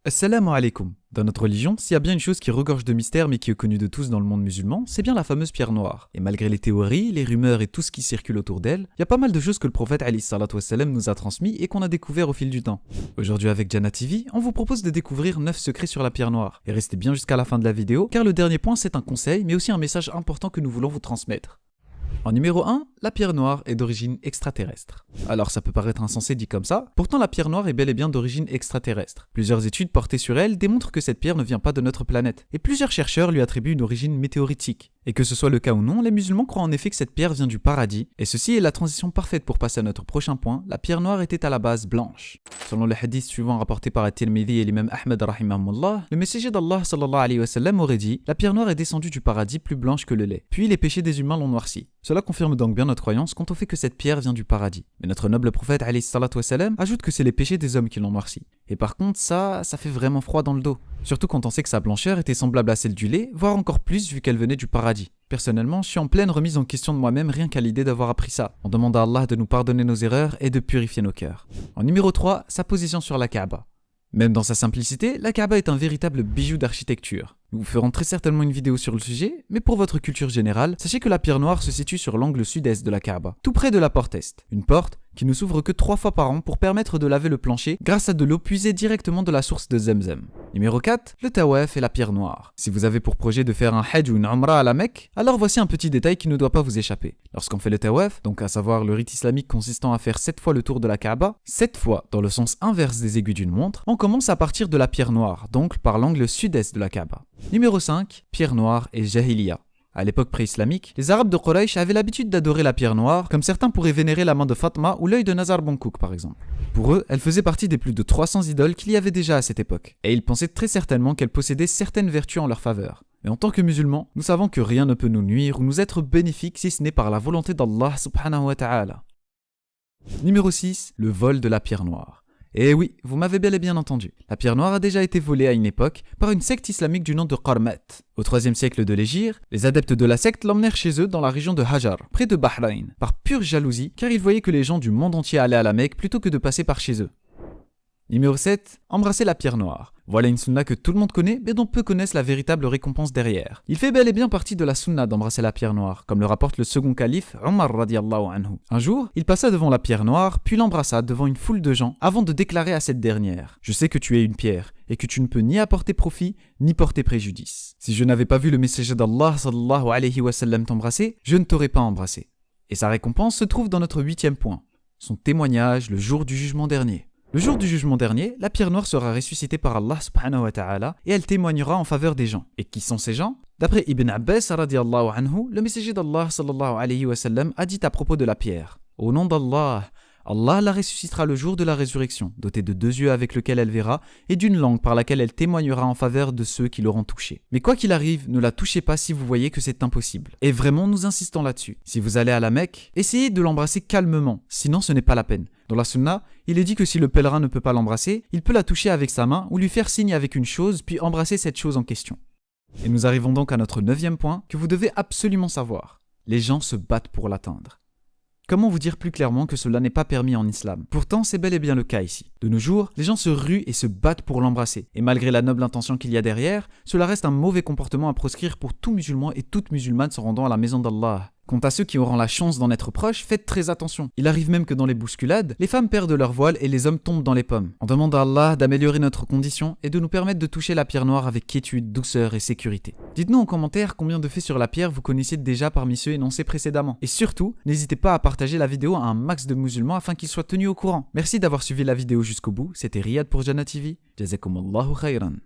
Assalamu alaikum. Dans notre religion, s'il y a bien une chose qui regorge de mystère mais qui est connue de tous dans le monde musulman, c'est bien la fameuse pierre noire. Et malgré les théories, les rumeurs et tout ce qui circule autour d'elle, il y a pas mal de choses que le prophète alayhi salatu wassalam nous a transmis et qu'on a découvert au fil du temps. Aujourd'hui avec Jannah TV, on vous propose de découvrir 9 secrets sur la pierre noire. Et restez bien jusqu'à la fin de la vidéo, car le dernier point c'est un conseil mais aussi un message important que nous voulons vous transmettre. En numéro 1, la pierre noire est d'origine extraterrestre. Alors ça peut paraître insensé dit comme ça, pourtant la pierre noire est bel et bien d'origine extraterrestre. Plusieurs études portées sur elle démontrent que cette pierre ne vient pas de notre planète, et plusieurs chercheurs lui attribuent une origine météoritique. Et que ce soit le cas ou non, les musulmans croient en effet que cette pierre vient du paradis, et ceci est la transition parfaite pour passer à notre prochain point, la pierre noire était à la base blanche. Selon le hadith suivant rapporté par At-Tirmidhi et l'imam Ahmed rahimahumullah, le messager d'Allah sallallahu alayhi wa sallam aurait dit « La pierre noire est descendue du paradis plus blanche que le lait, puis les péchés des humains l'ont noirci. » Cela confirme donc bien notre croyance quant au fait que cette pierre vient du paradis. Mais notre noble prophète alayhi salatu wassalam ajoute que c'est les péchés des hommes qui l'ont noirci. Et par contre ça fait vraiment froid dans le dos. Surtout quand on sait que sa blancheur était semblable à celle du lait, voire encore plus vu qu'elle venait du paradis. Personnellement, je suis en pleine remise en question de moi-même rien qu'à l'idée d'avoir appris ça. On demande à Allah de nous pardonner nos erreurs et de purifier nos cœurs. En numéro 3, sa position sur la Kaaba. Même dans sa simplicité, la Kaaba est un véritable bijou d'architecture. Nous vous ferons très certainement une vidéo sur le sujet, mais pour votre culture générale, sachez que la pierre noire se situe sur l'angle sud-est de la Kaaba, tout près de la porte est. Une porte qui ne s'ouvre que 3 fois par an pour permettre de laver le plancher grâce à de l'eau puisée directement de la source de Zemzem. Numéro 4, le tawaf et la pierre noire. Si vous avez pour projet de faire un hajj ou une umrah à la Mecque, alors voici un petit détail qui ne doit pas vous échapper. Lorsqu'on fait le tawaf, donc à savoir le rite islamique consistant à faire 7 fois le tour de la Kaaba, 7 fois dans le sens inverse des aiguilles d'une montre, on commence à partir de la pierre noire, donc par l'angle sud-est de la Kaaba. Numéro 5, pierre noire et jahiliya. À l'époque pré-islamique, les Arabes de Quraysh avaient l'habitude d'adorer la pierre noire, comme certains pourraient vénérer la main de Fatma ou l'œil de Nazar Bankouk par exemple. Pour eux, elle faisait partie des plus de 300 idoles qu'il y avait déjà à cette époque, et ils pensaient très certainement qu'elle possédait certaines vertus en leur faveur. Mais en tant que musulmans, nous savons que rien ne peut nous nuire ou nous être bénéfique si ce n'est par la volonté d'Allah subhanahu wa ta'ala. Numéro 6, le vol de la pierre noire. Et oui, vous m'avez bel et bien entendu. La pierre noire a déjà été volée à une époque par une secte islamique du nom de Qarmat. Au 3e siècle de l'Hégire, les adeptes de la secte l'emmenèrent chez eux dans la région de Hajar, près de Bahreïn, par pure jalousie, car ils voyaient que les gens du monde entier allaient à la Mecque plutôt que de passer par chez eux. Numéro 7, embrasser la pierre noire. Voilà une sunna que tout le monde connaît, mais dont peu connaissent la véritable récompense derrière. Il fait bel et bien partie de la sunna d'embrasser la pierre noire, comme le rapporte le second calife, Omar radiyallahu anhu. Un jour, il passa devant la pierre noire, puis l'embrassa devant une foule de gens, avant de déclarer à cette dernière « Je sais que tu es une pierre, et que tu ne peux ni apporter profit, ni porter préjudice. Si je n'avais pas vu le messager d'Allah sallallahu alayhi wa sallam t'embrasser, je ne t'aurais pas embrassé. » Et sa récompense se trouve dans notre 8e point, son témoignage le jour du jugement dernier. Le jour du jugement dernier, la pierre noire sera ressuscitée par Allah subhanahu wa ta'ala et elle témoignera en faveur des gens. Et qui sont ces gens? D'après Ibn Abbas radiyallahu anhu, le messager d'Allah sallallahu alayhi wa sallam a dit à propos de la pierre: Au nom d'Allah, Allah la ressuscitera le jour de la résurrection, dotée de 2 yeux avec lesquels elle verra et d'une langue par laquelle elle témoignera en faveur de ceux qui l'auront touchée. Mais quoi qu'il arrive, ne la touchez pas si vous voyez que c'est impossible. Et vraiment, nous insistons là-dessus. Si vous allez à la Mecque, essayez de l'embrasser calmement, sinon ce n'est pas la peine. Dans la sunna, il est dit que si le pèlerin ne peut pas l'embrasser, il peut la toucher avec sa main ou lui faire signe avec une chose, puis embrasser cette chose en question. Et nous arrivons donc à notre 9e point que vous devez absolument savoir. Les gens se battent pour l'atteindre. Comment vous dire plus clairement que cela n'est pas permis en islam? Pourtant, c'est bel et bien le cas ici. De nos jours, les gens se ruent et se battent pour l'embrasser. Et malgré la noble intention qu'il y a derrière, cela reste un mauvais comportement à proscrire pour tout musulman et toute musulmane se rendant à la maison d'Allah. Quant à ceux qui auront la chance d'en être proches, faites très attention. Il arrive même que dans les bousculades, les femmes perdent leur voile et les hommes tombent dans les pommes. On demande à Allah d'améliorer notre condition et de nous permettre de toucher la pierre noire avec quiétude, douceur et sécurité. Dites-nous en commentaire combien de faits sur la pierre vous connaissiez déjà parmi ceux énoncés précédemment. Et surtout, n'hésitez pas à partager la vidéo à un max de musulmans afin qu'ils soient tenus au courant. Merci d'avoir suivi la vidéo jusqu'au bout. C'était Riyad pour Jannah TV. Jazakumullahu khayran.